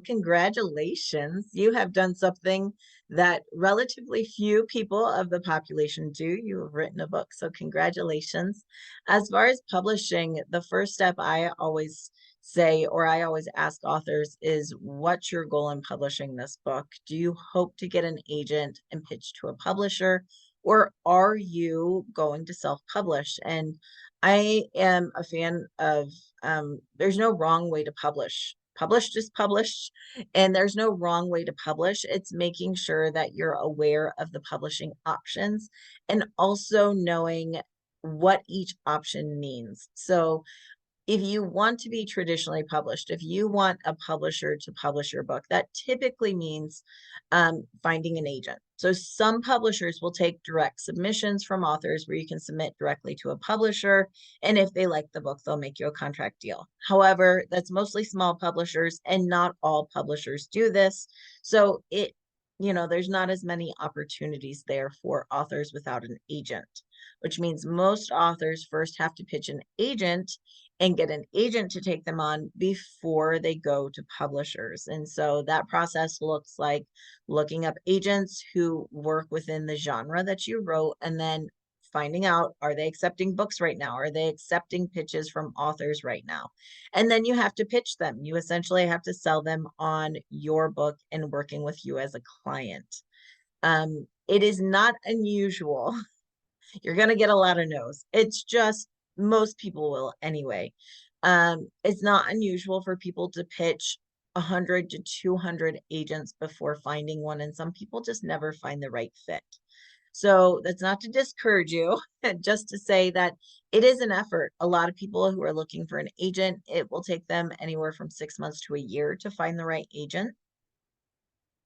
congratulations. You have done something that relatively few people of the population do. You have written a book, so congratulations. As far as publishing, the first step I always say, or I always ask authors, is what's your goal in publishing this book? Do you hope to get an agent and pitch to a publisher, or are you going to self-publish? And I am a fan of there's no wrong way to publish. Published is published, and there's no wrong way to publish. It's making sure that you're aware of the publishing options and also knowing what each option means. So if you want to be traditionally published, if you want a publisher to publish your book, that typically means finding an agent. So some publishers will take direct submissions from authors where you can submit directly to a publisher. And if they like the book, they'll make you a contract deal. However, that's mostly small publishers, and not all publishers do this. So there's not as many opportunities there for authors without an agent, which means most authors first have to pitch an agent and get an agent to take them on before they go to publishers. And so that process looks like looking up agents who work within the genre that you wrote, and then finding out, are they accepting books right now? Are they accepting pitches from authors right now? And then you have to pitch them. You essentially have to sell them on your book and working with you as a client. It is not unusual. You're going to get a lot of no's. It's just most people will anyway. It's not unusual for people to pitch 100 to 200 agents before finding one, and some people just never find the right fit. So that's not to discourage you, just to say that it is an effort. A lot of people who are looking for an agent, it will take them anywhere from 6 months to a year to find the right agent.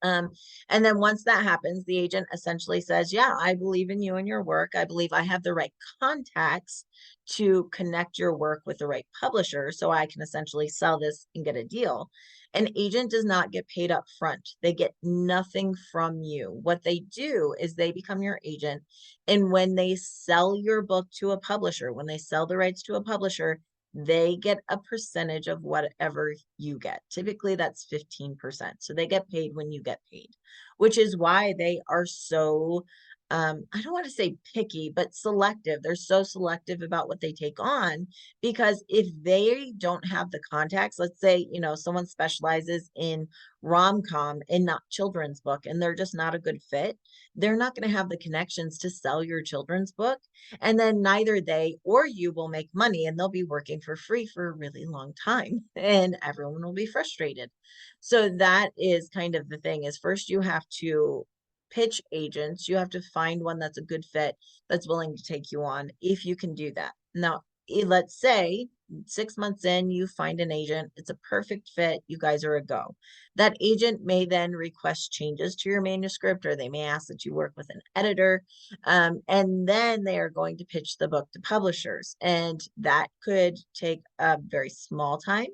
And then once that happens, the agent essentially says, yeah, I believe in you and your work. I believe I have the right contacts to connect your work with the right publisher, so I can essentially sell this and get a deal. An agent does not get paid up front. They get nothing from you. What they do is they become your agent. And when they sell your book to a publisher, when they sell the rights to a publisher, they get a percentage of whatever you get. Typically, that's 15%. So they get paid when you get paid, which is why they are so, I don't want to say picky, but selective. They're so selective about what they take on, because if they don't have the contacts, let's say, someone specializes in rom-com and not children's book, and they're just not a good fit, they're not going to have the connections to sell your children's book. And then neither they or you will make money, and they'll be working for free for a really long time, and everyone will be frustrated. So that is kind of the thing, is first you have to pitch agents. You have to find one that's a good fit, that's willing to take you on, if you can do that. Now, let's say 6 months in, you find an agent, it's a perfect fit, you guys are a go. That agent may then request changes to your manuscript, or they may ask that you work with an editor. And then they are going to pitch the book to publishers. And that could take a very small time.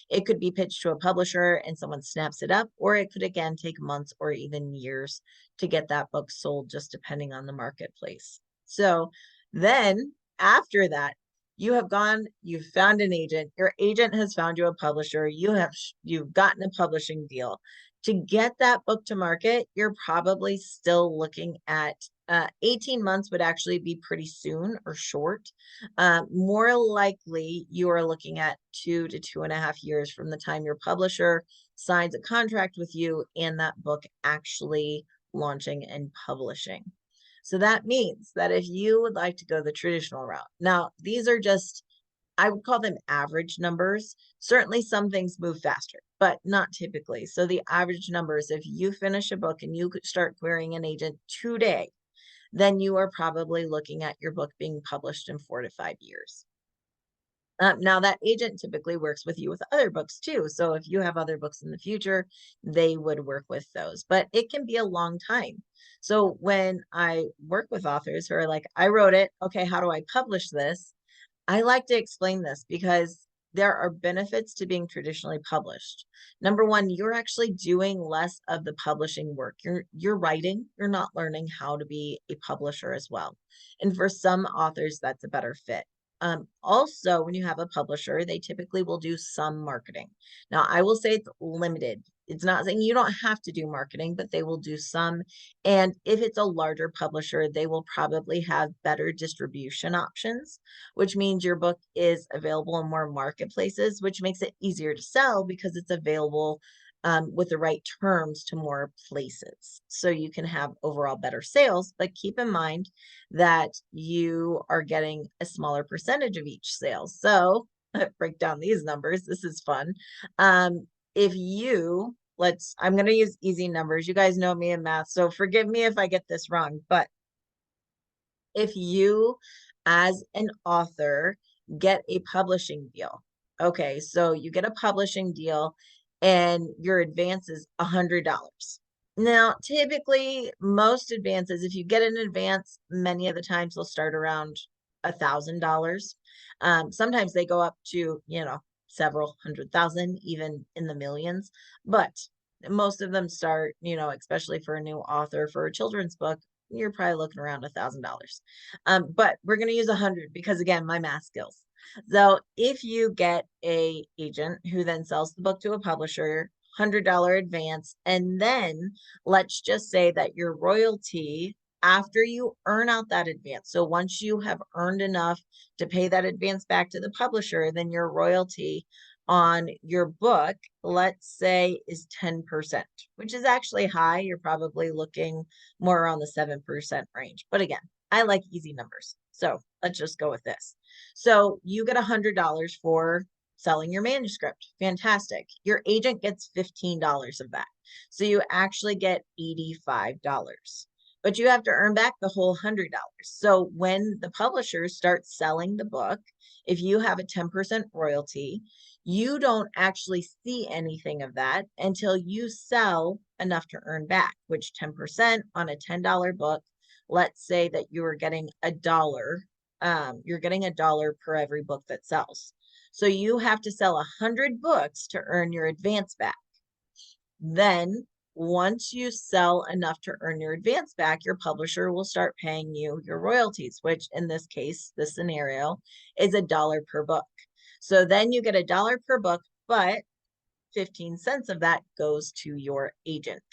It could be pitched to a publisher and someone snaps it up, or it could again take months or even years to get that book sold, just depending on the marketplace. So then after that, you've found an agent, your agent has found you a publisher, you've gotten a publishing deal. To get that book to market, you're probably still looking at 18 months would actually be pretty soon or short. More likely, you are looking at 2 to 2.5 years from the time your publisher signs a contract with you and that book actually launching and publishing. So that means that if you would like to go the traditional route, now these are just, I would call them average numbers. Certainly some things move faster, but not typically. So the average numbers, if you finish a book and you could start querying an agent today, then you are probably looking at your book being published in 4 to 5 years. Now, that agent typically works with you with other books too. So if you have other books in the future, they would work with those, but it can be a long time. So when I work with authors who are like, I wrote it, okay, how do I publish this? I like to explain this, because there are benefits to being traditionally published. Number one, you're actually doing less of the publishing work. You're writing, you're not learning how to be a publisher as well. And for some authors, that's a better fit. Also, when you have a publisher, they typically will do some marketing. Now, I will say it's limited. It's not saying you don't have to do marketing, but they will do some. And if it's a larger publisher, they will probably have better distribution options, which means your book is available in more marketplaces, which makes it easier to sell because it's available with the right terms to more places. So you can have overall better sales, but keep in mind that you are getting a smaller percentage of each sale. So break down these numbers. This is fun. If you, I'm going to use easy numbers. You guys know me in math, so forgive me if I get this wrong, but if you, as an author, get a publishing deal, okay, so you get a publishing deal and your advance is $100. Now, typically, most advances, if you get an advance, many of the times they'll start around $1,000. Sometimes they go up to, several hundred thousand, even in the millions. But most of them start, especially for a new author for a children's book, you're probably looking around $1,000. But we're going to use 100 because, again, my math skills. So if you get a agent who then sells the book to a publisher, $100 advance, and then let's just say that your royalty after you earn out that advance. So once you have earned enough to pay that advance back to the publisher, then your royalty on your book, let's say, is 10%, which is actually high. You're probably looking more around the 7% range. But again, I like easy numbers. So let's just go with this. So you get $100 for selling your manuscript. Fantastic. Your agent gets $15 of that. So you actually get $85. But you have to earn back the whole $100. So when the publisher starts selling the book, if you have a 10% royalty, you don't actually see anything of that until you sell enough to earn back, which 10% on a $10 book, let's say that you are getting $1. You're getting $1 per every book that sells. So you have to sell 100 books to earn your advance back. Then once you sell enough to earn your advance back, your publisher will start paying you your royalties, which in this case, this scenario, is $1 per book. So then you get $1 per book, but 15 cents of that goes to your agent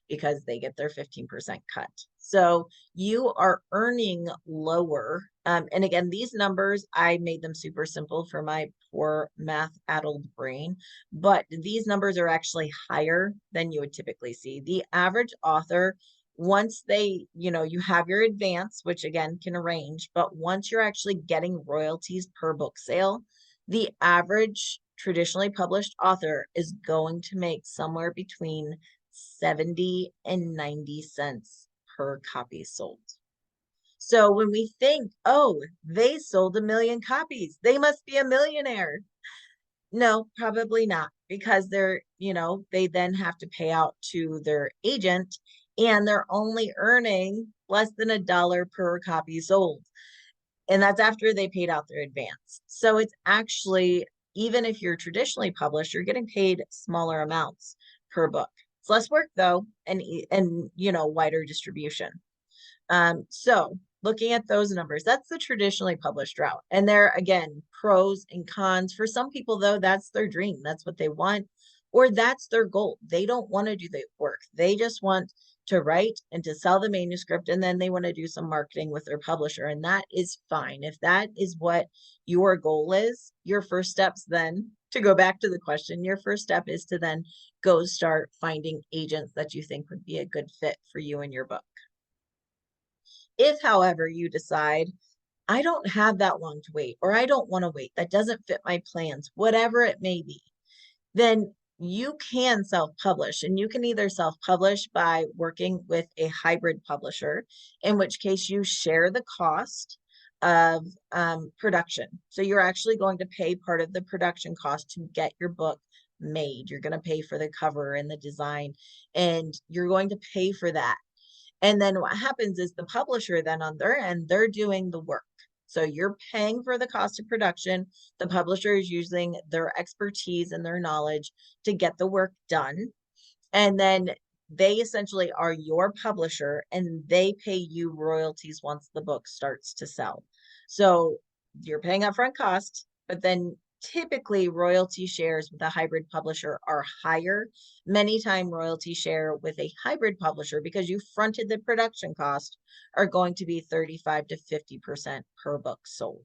because they get their 15% cut. So you are earning lower. And again, these numbers, I made them super simple for my poor math-addled brain, but these numbers are actually higher than you would typically see. The average author, once they, you have your advance, which again can range, but once you're actually getting royalties per book sale, the average traditionally published author is going to make somewhere between 70 and 90 cents per copy sold. So when we think, oh, they sold 1 million copies, they must be a millionaire. No, probably not, because they then have to pay out to their agent and they're only earning less than $1 per copy sold. And that's after they paid out their advance. So it's actually, even if you're traditionally published, you're getting paid smaller amounts per book. It's less work though, and wider distribution. So looking at those numbers, that's the traditionally published route. And there, again, pros and cons. For some people, though, that's their dream. That's what they want, or that's their goal. They don't want to do the work. They just want to write and to sell the manuscript, and then they want to do some marketing with their publisher. And that is fine. If that is what your goal is, your first steps then, to go back to the question, your first step is to then go start finding agents that you think would be a good fit for you and your book. If, however, you decide, I don't have that long to wait, or I don't want to wait, that doesn't fit my plans, whatever it may be, then you can self-publish, and you can either self-publish by working with a hybrid publisher, in which case you share the cost of production. So you're actually going to pay part of the production cost to get your book made. You're going to pay for the cover and the design, and you're going to pay for that. And then what happens is the publisher then on their end, they're doing the work. So you're paying for the cost of production. The publisher is using their expertise and their knowledge to get the work done. And then they essentially are your publisher and they pay you royalties once the book starts to sell. So you're paying upfront cost, but then typically royalty shares with a hybrid publisher are higher. Many time royalty share with a hybrid publisher, because you fronted the production cost, are going to be 35 to 50% per book sold.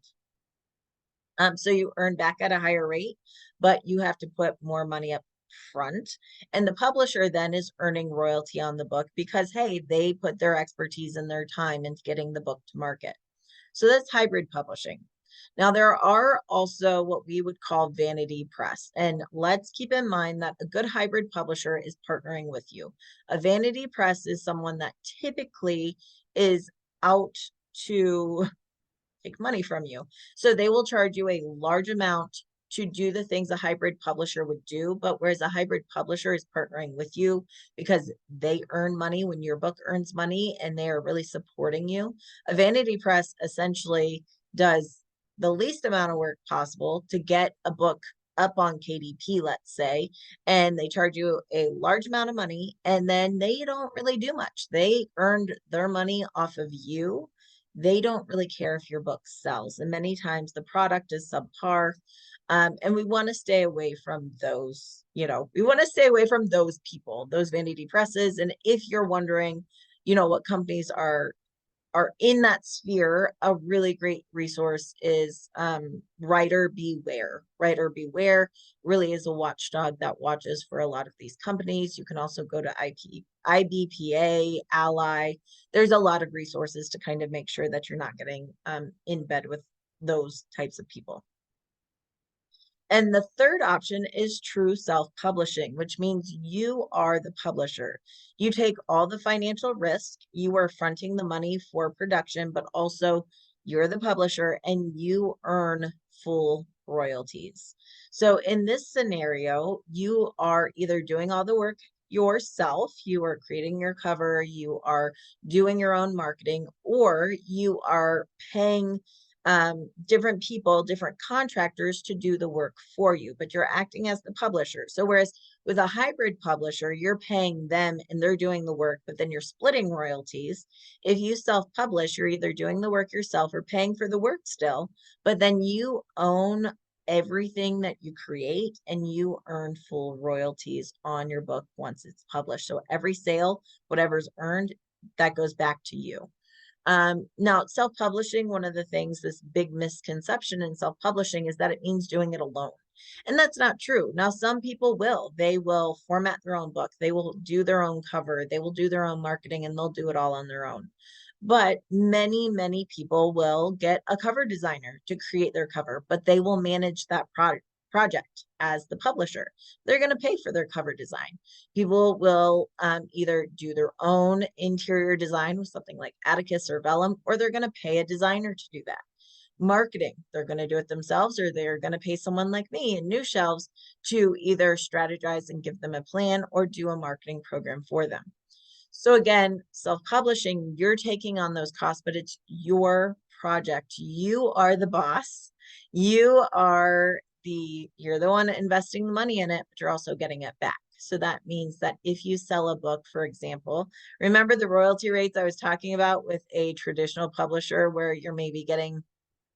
So you earn back at a higher rate, but you have to put more money up front. And the publisher then is earning royalty on the book because, hey, they put their expertise and their time into getting the book to market. So that's hybrid publishing. Now, there are also what we would call vanity press. And let's keep in mind that a good hybrid publisher is partnering with you. A vanity press is someone that typically is out to take money from you. So they will charge you a large amount to do the things a hybrid publisher would do. But whereas a hybrid publisher is partnering with you because they earn money when your book earns money and they are really supporting you, a vanity press essentially does the least amount of work possible to get a book up on KDP, let's say, and they charge you a large amount of money, and then they don't really do much. They earned their money off of you. They don't really care if your book sells. And many times the product is subpar. And we want to stay away from those, we want to stay away from those people, those vanity presses. And if you're wondering, what companies are in that sphere, a really great resource is Writer Beware. Writer Beware really is a watchdog that watches for a lot of these companies. You can also go to IBPA, Ally. There's a lot of resources to kind of make sure that you're not getting in bed with those types of people. And the third option is true self-publishing, which means you are the publisher. You take all the financial risk, you are fronting the money for production, but also you're the publisher and you earn full royalties. So in this scenario, you are either doing all the work yourself, you are creating your cover, you are doing your own marketing, or you are paying different people, different contractors to do the work for you, but you're acting as the publisher. So whereas with a hybrid publisher, you're paying them and they're doing the work, but then you're splitting royalties. If you self-publish, you're either doing the work yourself or paying for the work still, but then you own everything that you create and you earn full royalties on your book once it's published. So every sale, whatever's earned, that goes back to you. Now, self-publishing, one of the things, this big misconception in self-publishing is that it means doing it alone. And that's not true. Now, some people will. They will format their own book. They will do their own cover. They will do their own marketing, and they'll do it all on their own. But many, many people will get a cover designer to create their cover, but they will manage that project as the publisher. They're going to pay for their cover design. People will either do their own interior design with something like Atticus or Vellum, or they're going to pay a designer to do that. Marketing, they're going to do it themselves, or they're going to pay someone like me in New Shelves to either strategize and give them a plan or do a marketing program for them. So again, self-publishing, you're taking on those costs, but it's your project. You are the boss. You're the one investing the money in it, but you're also getting it back. So that means that if you sell a book, for example, remember the royalty rates I was talking about with a traditional publisher where you're maybe getting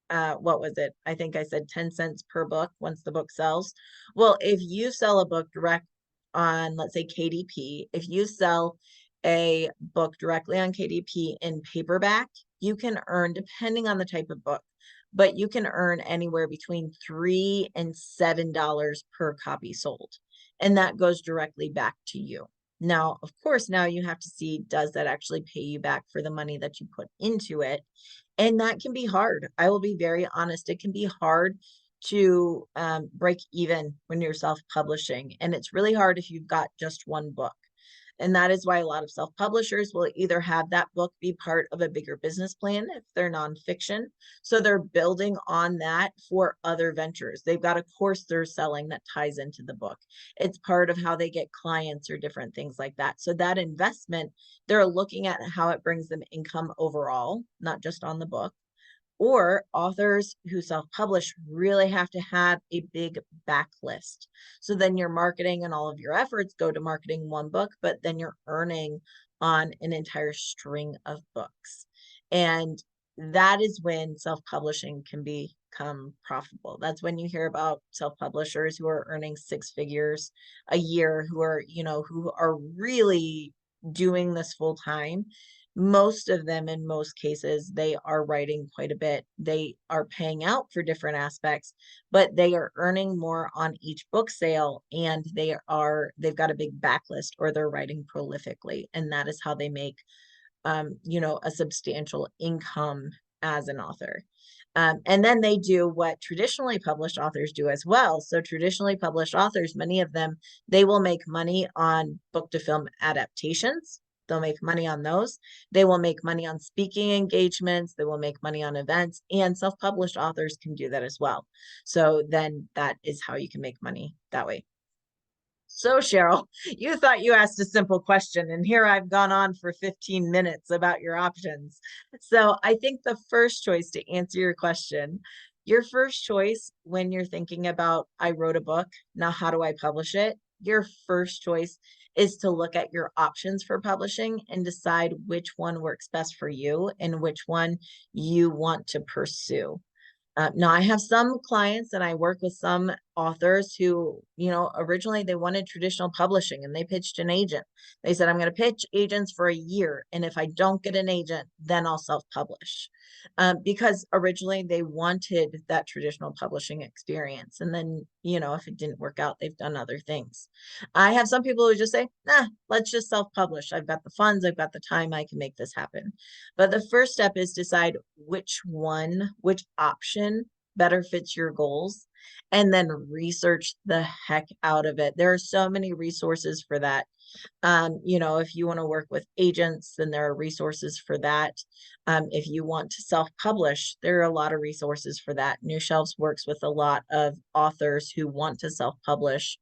what was it? I think I said 10 cents per book once the book sells. Well, if you sell a book direct on, let's say, KDP, if you sell a book directly on KDP in paperback, you can earn, depending on the type of book, but you can earn anywhere between $3 and $7 per copy sold. And that goes directly back to you. Now, of course, now you have to see, does that actually pay you back for the money that you put into it? And that can be hard. I will be very honest. It can be hard to break even when you're self-publishing. And it's really hard if you've got just one book. And that is why a lot of self-publishers will either have that book be part of a bigger business plan if they're nonfiction. So they're building on that for other ventures. They've got a course they're selling that ties into the book. It's part of how they get clients or different things like that. So that investment, they're looking at how it brings them income overall, not just on the book. Or authors who self-publish really have to have a big backlist. So then your marketing and all of your efforts go to marketing one book, but then you're earning on an entire string of books. And that is when self-publishing can be become profitable. That's when you hear about self-publishers who are earning six figures a year, who are, who are really doing this full time. Most of them, in most cases, they are writing quite a bit. They are paying out for different aspects, but they are earning more on each book sale, and they've got a big backlist, or they're writing prolifically, and that is how they make a substantial income as an author. And then they do what traditionally published authors do as well. So traditionally published authors, many of them, they will make money on book to film adaptations. They'll make money on those. They will make money on speaking engagements. They will make money on events, and self-published authors can do that as well. So then that is how you can make money that way. So, Cheryl, you thought you asked a simple question, and here I've gone on for 15 minutes about your options. So, I think the first choice to answer your question, your first choice when you're thinking about, I wrote a book, now how do I publish it? Your first choice is to look at your options for publishing and decide which one works best for you and which one you want to pursue. Now I have some clients and I work with some authors who, originally they wanted traditional publishing and they pitched an agent. They said, I'm going to pitch agents for a year. And if I don't get an agent, then I'll self-publish. Because originally they wanted that traditional publishing experience. And then, if it didn't work out, they've done other things. I have some people who just say, nah, let's just self-publish. I've got the funds, I've got the time, I can make this happen. But the first step is decide which option better fits your goals, and then research the heck out of it. There are so many resources for that. If you want to work with agents, then there are resources for that. If you want to self-publish, there are a lot of resources for that. New Shelves works with a lot of authors who want to self-publish,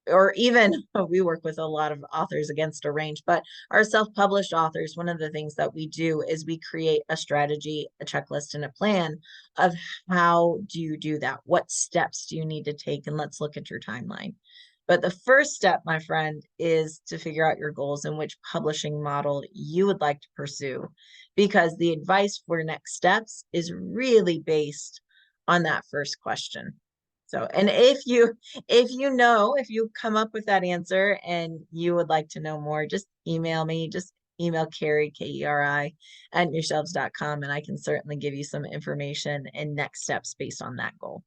or even we work with a lot of authors against a range, but our self-published authors, one of the things that we do is we create a strategy, a checklist, and a plan of how do you do that? What steps do you need to take? And let's look at your timeline. But the first step, my friend, is to figure out your goals and which publishing model you would like to pursue, because the advice for next steps is really based on that first question. So, and if you come up with that answer and you would like to know more, just email me, just email Keri, Keri, at newshelves.com, and I can certainly give you some information and next steps based on that goal.